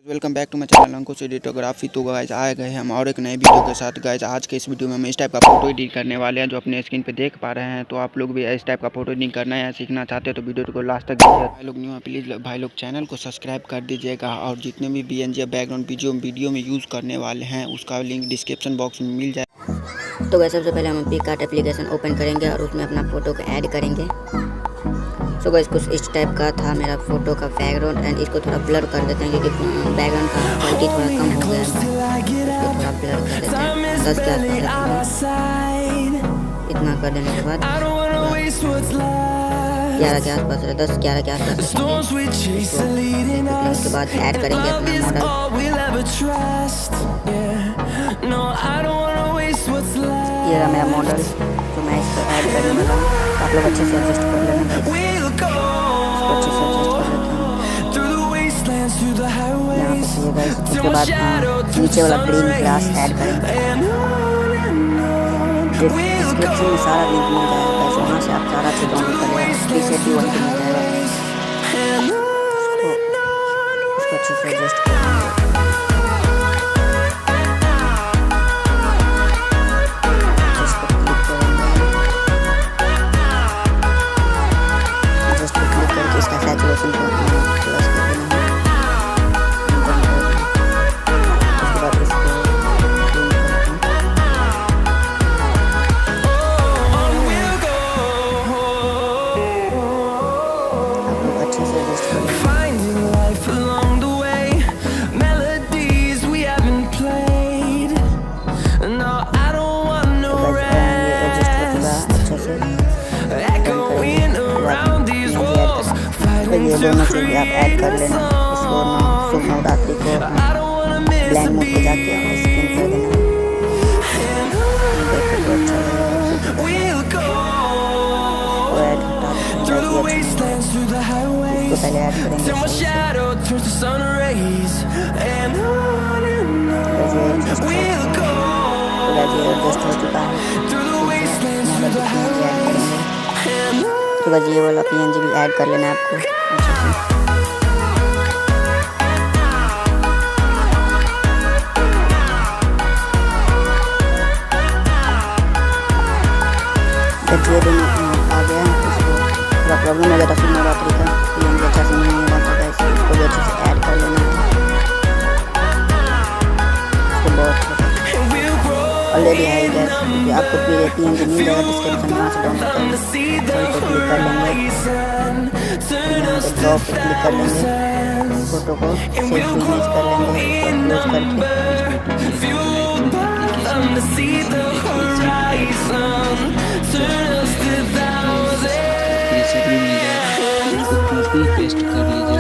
Welcome back to my channel Ankush Editography. तो guys आए गए हम और एक नए वीडियो के साथ। गाइज आज के इस वीडियो में हम इस टाइप का फोटो एडिट करने वाले हैं जो अपने स्क्रीन पे देख पा रहे हैं। तो आप लोग भी इस टाइप का फोटो एडिट करना है या सीखना चाहते हैं तो वीडियो को लास्ट तक देखिए। भाई लोग न्यू है प्लीज़ भाई लोग चैनल को सब्सक्राइब कर दीजिएगा और जितने भी PNG बैकग्राउंड वीडियो में यूज़ करने वाले हैं उसका लिंक डिस्क्रिप्शन बॉक्स में मिल जाए। तो गाइस सबसे पहले हम पिक्सार्ट एप्लीकेशन ओपन करेंगे और उसमें अपना फ़ोटो को ऐड करेंगे। सो गाइस कुछ इस टाइप का था मेरा फ़ोटो का बैकग्राउंड एंड इसको थोड़ा ब्लर कर देते हैं क्योंकि बैकग्राउंड का क्वालिटी थोड़ा कम हो गया है। इसको थोड़ा ब्लर कर देते हैं 10 के आसपास। इतना कर देने के बाद 11 के आसपास 10-11 के आसपास उसके बाद ऐड करेंगे अपना मॉडल। ये रहा मेरा मॉडल तो मैं इसको ऐड करने वाला हूँ। आप लोग अच्छे से एडजस्ट कर लेना, इसको अच्छे से एडजस्ट कर लेता हूँ यहाँ पे चाहिए गाइस। उसके बाद नीचे वाला ग्रीन ग्रास ऐड करेंगे। डिस्क्रिप्शन में सारा लिंक मिल जाएगा गाइस, वहाँ से आप सारा चीज़ डाउनलोड कर लेना। प्रीसेट भी वहीं पे मिल जाएगा। इसको अच्छे से एडजस्ट कर लेंगे। इसका सैचुरेशन को प्लस कर देना है। उसके बाद इसको आप लोग अच्छे से एडजस्ट कर लेना। ये दोनों से भी आप ऐड कर लेना। इसको नवरात्रि को ब्लैंक मोड पे जाके स्क्रीन कर देना। देखो तो अच्छा लगेगा। तो ऐड इसको पहले ऐड करेंगे। एडजस्ट हो चुका है। तो बस ये वाला PNG भी ऐड कर लेना है आपको अच्छे से। जब ये दोनों आ गया इसको थोड़ा प्रॉब्लम हो गया था फिर नवरात्रि का PNG अच्छा से नहीं मिला था गाइस। इसको भी अच्छे से ऐड कर लेना है। इसको बहुत ऑलरेडी है गाइस क्योंकि आपको PNG मिल जाएगा डिस्क्रिप्शन में से डाउनलोड करना। क्लिक कर लेंगे, यहाँ पे ड्रॉ पे क्लिक कर लेंगे, फोटो को सेव इमेज कर लेंगे, क्लोज करके पेस्ट कर लीजिए।